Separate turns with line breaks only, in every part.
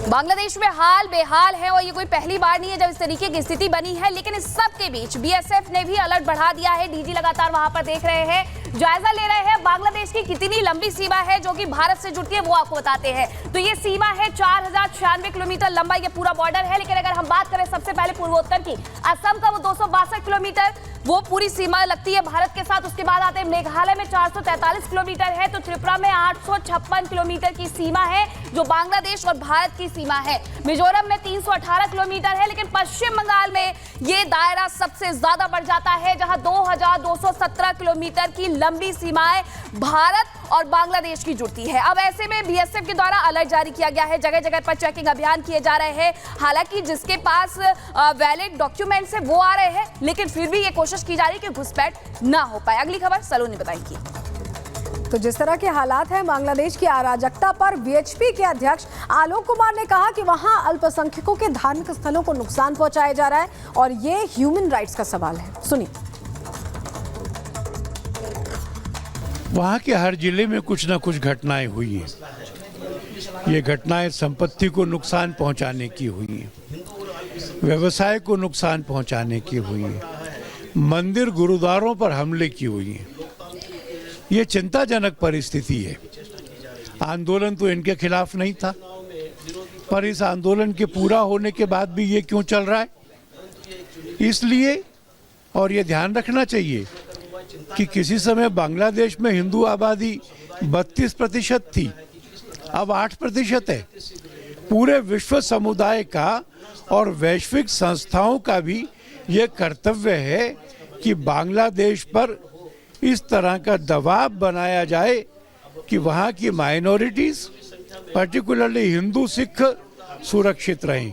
बांग्लादेश में हाल बेहाल है और ये कोई पहली बार नहीं है जब इस तरीके की स्थिति बनी है। लेकिन इस सब के बीच बीएसएफ ने भी अलर्ट बढ़ा दिया है। डीजी लगातार वहां पर देख रहे हैं, जायजा ले रहे हैं बांग्लादेश की कितनी लंबी सीमा है जो कि भारत से जुड़ती है, वो आपको बताते हैं। तो ये सीमा है 4096 किलोमीटर लंबा ये पूरा बॉर्डर है। लेकिन अगर हम बात करें सबसे पहले पूर्वोत्तर की, असम का वो 262 किलोमीटर वो पूरी सीमा लगती है भारत के साथ। उसके बाद आते हैं मेघालय में 443 किलोमीटर है, तो त्रिपुरा में 856 किलोमीटर की सीमा है जो बांग्लादेश और भारत की सीमा है। मिजोरम में 318 किलोमीटर है। लेकिन पश्चिम बंगाल में ये दायरा सबसे ज्यादा बढ़ जाता है जहां 2217 किलोमीटर की लंबी सीमाएं भारत और बांग्लादेश की जुड़ती है। अब ऐसे में बीएसएफ के द्वारा अलर्ट जारी किया गया है, जगह जगह पर चेकिंग अभियान किए जा रहे हैं। हालांकि जिसके पास वैलिड डॉक्यूमेंट्स है वो आ रहे हैं, लेकिन फिर भी ये कोशिश की जा रही है कि घुसपैठ ना हो पाए। अगली खबर सलोनी बताएंगी।
तो जिस तरह के हालात हैं बांग्लादेश की अराजकता पर वीएचपी के अध्यक्ष आलोक कुमार ने कहा कि वहां अल्पसंख्यकों के धार्मिक स्थलों को नुकसान पहुंचाया जा रहा है और ये ह्यूमन राइट्स का सवाल है। सुनिए।
वहाँ के हर जिले में कुछ ना कुछ घटनाएं हुई हैं। ये घटनाएं संपत्ति को नुकसान पहुंचाने की हुई हैं, व्यवसाय को नुकसान पहुंचाने की हुई हैं, मंदिर गुरुद्वारों पर हमले की हुई हैं। ये चिंताजनक परिस्थिति है। आंदोलन तो इनके खिलाफ नहीं था, पर इस आंदोलन के पूरा होने के बाद भी ये क्यों चल रहा है? इसलिए, और ये ध्यान रखना चाहिए कि किसी समय बांग्लादेश में हिंदू आबादी 32% थी, अब 8% है। पूरे विश्व समुदाय का और वैश्विक संस्थाओं का भी ये कर्तव्य है कि बांग्लादेश पर इस तरह का दबाव बनाया जाए कि वहाँ की माइनॉरिटीज, पर्टिकुलरली हिंदू सिख, सुरक्षित रहें।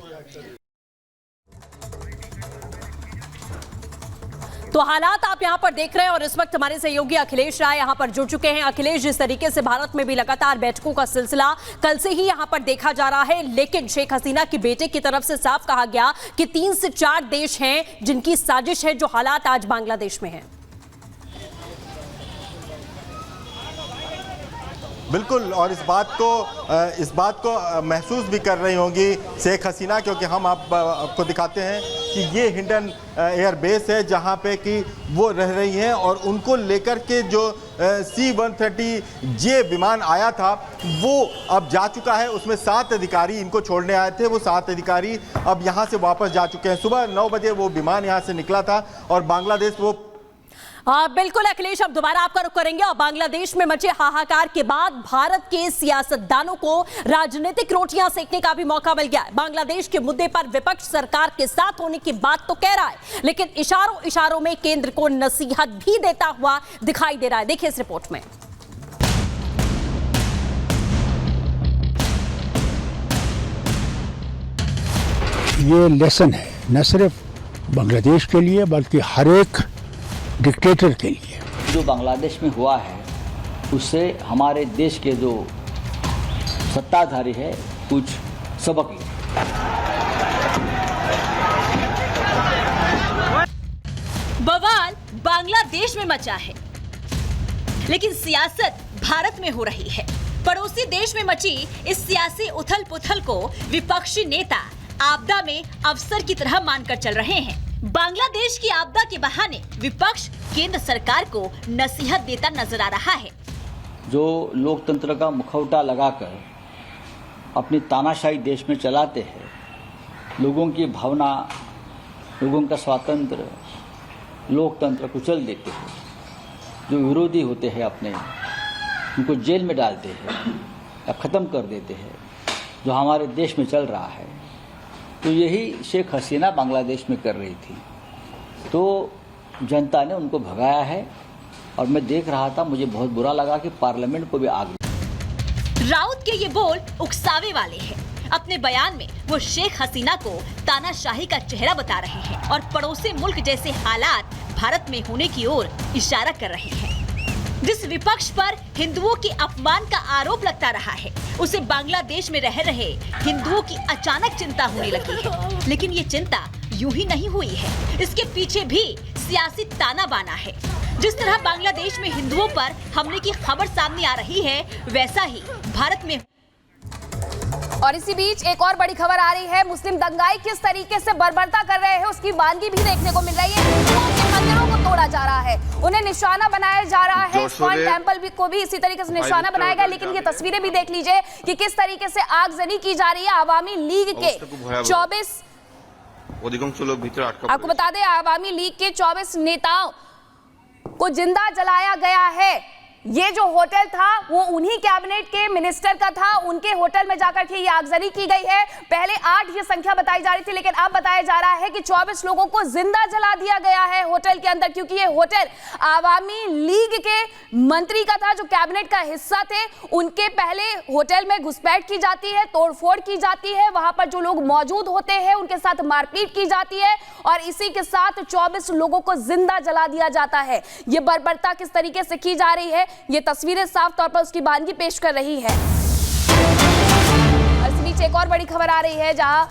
तो हालात आप यहां पर देख रहे हैं और इस वक्त हमारे सहयोगी अखिलेश राय यहां पर जुड़ चुके हैं। अखिलेश, जिस तरीके से भारत में भी लगातार बैठकों का सिलसिला कल से ही यहां पर देखा जा रहा है, लेकिन शेख हसीना की बेटे की तरफ से साफ कहा गया कि 3 से 4 देश हैं जिनकी साजिश है जो हालात आज बांग्लादेश में हैं।
बिल्कुल, और इस बात को महसूस भी कर रही होंगी शेख हसीना, क्योंकि हम आपको दिखाते हैं कि ये हिंडन एयर बेस है जहां पे कि वो रह रही हैं और उनको लेकर के जो C-130J विमान आया था वो अब जा चुका है। उसमें 7 अधिकारी इनको छोड़ने आए थे, वो 7 अधिकारी अब यहाँ से वापस जा चुके हैं। सुबह 9 बजे वो विमान यहाँ से निकला था और बांग्लादेश वो
बिल्कुल अखिलेश, अब दोबारा आपका रुख करेंगे। और बांग्लादेश में मचे हाहाकार के बाद भारत के सियासतदानों को राजनीतिक रोटियां सेकने का भी मौका मिल गया। बांग्लादेश के मुद्दे पर विपक्ष सरकार के साथ होने की बात तो कह रहा है, लेकिन इशारों इशारों में केंद्र को नसीहत भी देता हुआ दिखाई दे रहा है। देखिए इस रिपोर्ट में।
ये लेसन है न सिर्फ बांग्लादेश के लिए बल्कि हर एक डिक्टेटर के लिए।
जो बांग्लादेश में हुआ है उससे हमारे देश के जो सत्ताधारी है कुछ सबक ले।
बवाल बांग्लादेश में मचा है, लेकिन सियासत भारत में हो रही है। पड़ोसी देश में मची इस सियासी उथल पुथल को विपक्षी नेता आपदा में अवसर की तरह मानकर चल रहे हैं। बांग्लादेश की आपदा के बहाने विपक्ष केंद्र सरकार को नसीहत देता नजर आ रहा है।
जो लोकतंत्र का मुखौटा लगाकर अपनी तानाशाही देश में चलाते हैं, लोगों की भावना, लोगों का स्वातंत्र, लोकतंत्र कुचल देते हैं, जो विरोधी होते हैं अपने उनको जेल में डालते हैं या ख़त्म कर देते हैं, जो हमारे देश में चल रहा है। तो यही शेख हसीना बांग्लादेश में कर रही थी, तो जनता ने उनको भगाया है। और मैं देख रहा था, मुझे बहुत बुरा लगा कि पार्लियामेंट को भी आग लगी।
राउत के ये बोल उकसावे वाले हैं। अपने बयान में वो शेख हसीना को तानाशाही का चेहरा बता रहे हैं और पड़ोसी मुल्क जैसे हालात भारत में होने की ओर इशारा कर रहे हैं। जिस विपक्ष पर हिंदुओं के अपमान का आरोप लगता रहा है, उसे बांग्लादेश में रह रहे हिंदुओं की अचानक चिंता होने लगी है। लेकिन ये चिंता यूं ही नहीं हुई है, इसके पीछे भी सियासी ताना बाना है। जिस तरह बांग्लादेश में हिंदुओं पर हमले की खबर सामने आ रही है, वैसा ही भारत में
और इसी बीच एक और बड़ी खबर आ रही है। मुस्लिम दंगाई किस तरीके से बर्बरता कर रहे हैं उसकी वानगी भी देखने को मिल रही है। हिंदुओं के मंदिरों को तोड़ा जा रहा है, उन्हें निशाना बनाया जा रहा है। इस्कॉन टेम्पल को भी इसी तरीके से निशाना बनाया गया। लेकिन ये तस्वीरें भी देख लीजिए कि किस तरीके से आगजनी की जा रही है। आवामी लीग के 24 आपको बता दें, आवामी लीग के 24 नेताओं को जिंदा जलाया गया है। ये जो होटल था वो उन्हीं कैबिनेट के मिनिस्टर का था, उनके होटल में जाकर के ये आगजनी की गई है। पहले 8 ये संख्या बताई जा रही थी, लेकिन अब बताया जा रहा है कि 24 लोगों को जिंदा जला दिया गया है होटल के अंदर, क्योंकि ये होटल आवामी लीग के मंत्री का था जो कैबिनेट का हिस्सा थे। उनके पहले होटल में घुसपैठ की जाती है, तोड़फोड़ की जाती है, वहां पर जो लोग मौजूद होते हैं उनके साथ मारपीट की जाती है और इसी के साथ 24 लोगों को जिंदा जला दिया जाता है। ये बर्बरता किस तरीके से की जा रही है, ये तस्वीरें साफ तौर पर उसकी वानगी पेश कर रही है। और इसी बीच एक और बड़ी खबर आ रही है, जहां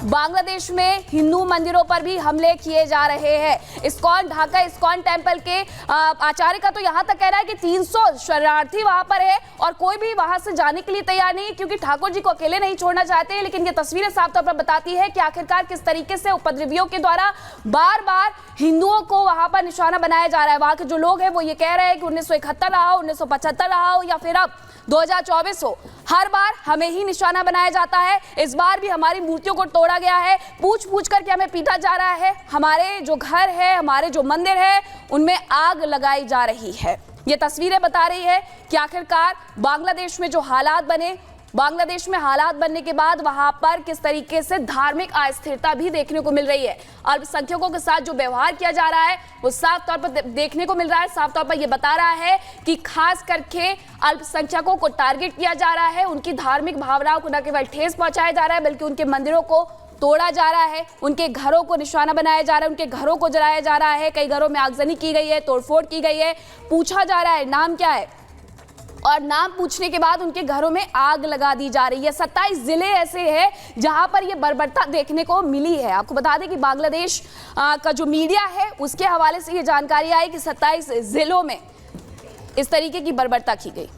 बांग्लादेश में हिंदू मंदिरों पर भी हमले किए जा रहे हैं। इस्कॉन ढाका इस्कॉन टेम्पल के आचार्य का तो यहां तक कह रहा है कि 300 शरणार्थी वहां पर है और कोई भी वहां से जाने के लिए तैयार नहीं है, क्योंकि ठाकुर जी को अकेले नहीं छोड़ना चाहते हैं। लेकिन ये तस्वीरें साफ तौर पर बताती है कि आखिरकार किस तरीके से उपद्रवियों के द्वारा बार बार हिंदुओं को वहां पर निशाना बनाया जा रहा है। वहां के जो लोग हैं वो ये कह रहे हैं कि 1971 रहा हो, 1975 रहा हो या फिर अब 2024 हो, हर बार हमें ही निशाना बनाया जाता है। इस बार भी हमारी मूर्तियों को तोड़ा गया है, पूछ करके हमें पीटा जा रहा है, हमारे जो घर है, हमारे जो मंदिर है, उनमें आग लगाई जा रही है। ये तस्वीरें बता रही है कि आखिरकार बांग्लादेश में जो हालात बने, बांग्लादेश में हालात बनने के बाद वहां पर किस तरीके से धार्मिक अस्थिरता भी देखने को मिल रही है। अल्पसंख्यकों के साथ जो व्यवहार किया जा रहा है वो साफ तौर पर देखने को मिल रहा है। साफ तौर पर ये बता रहा है कि खास करके अल्पसंख्यकों को टारगेट किया जा रहा है, उनकी धार्मिक भावनाओं को न केवल ठेस पहुंचाया जा रहा है बल्कि उनके मंदिरों को तोड़ा जा रहा है, उनके घरों को निशाना बनाया जा रहा है, उनके घरों को जलाया जा रहा है। कई घरों में आगजनी की गई है, तोड़फोड़ की गई है, पूछा जा रहा है नाम क्या है और नाम पूछने के बाद उनके घरों में आग लगा दी जा रही है। 27 जिले ऐसे हैं जहां पर यह बर्बरता देखने को मिली है। आपको बता दें कि बांग्लादेश का जो मीडिया है उसके हवाले से ये जानकारी आई कि 27 जिलों में इस तरीके की बर्बरता की गई।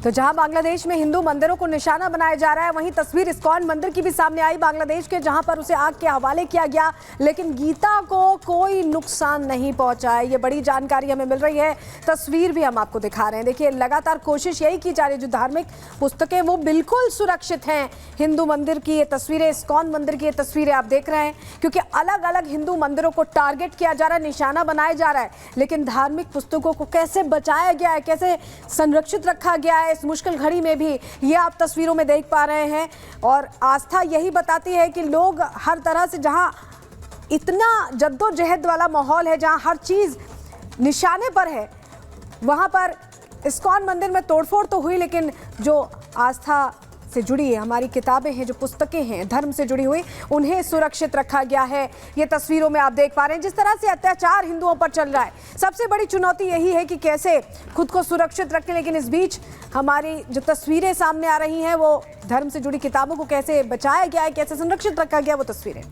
तो जहां बांग्लादेश में हिंदू मंदिरों को निशाना बनाया जा रहा है, वहीं तस्वीर इस्कॉन मंदिर की भी सामने आई बांग्लादेश के, जहां पर उसे आग के हवाले किया गया, लेकिन गीता को कोई नुकसान नहीं पहुंचा है। ये बड़ी जानकारी हमें मिल रही है। तस्वीर भी हम आपको दिखा रहे हैं। देखिए, लगातार कोशिश यही की जा रही है, जो धार्मिक पुस्तकें वो बिल्कुल सुरक्षित हैं। हिंदू मंदिर की ये तस्वीरें, इस्कॉन मंदिर की ये तस्वीरें आप देख रहे हैं, क्योंकि अलग अलग हिंदू मंदिरों को टारगेट किया जा रहा है, निशाना बनाया जा रहा है। लेकिन धार्मिक पुस्तकों को कैसे बचाया गया है, कैसे संरक्षित रखा गया है इस मुश्किल घड़ी में भी, ये आप तस्वीरों में देख पा रहे हैं। और आस्था यही बताती है कि लोग हर तरह से, जहां इतना जद्दोजहद वाला माहौल है, जहां हर चीज निशाने पर है, वहां पर इस्कॉन मंदिर में तोड़फोड़ तो हुई, लेकिन जो आस्था से जुड़ी है, हमारी किताबें हैं, जो पुस्तकें हैं धर्म से जुड़ी हुई, उन्हें सुरक्षित रखा गया है। ये तस्वीरों में आप देख पा रहे हैं जिस तरह से अत्याचार हिंदुओं पर चल रहा है। सबसे बड़ी चुनौती यही है कि कैसे खुद को सुरक्षित रखें। लेकिन इस बीच हमारी जो तस्वीरें सामने आ रही हैं वो धर्म से जुड़ी किताबों को कैसे बचाया गया है, कैसे संरक्षित रखा गया, वो तस्वीरें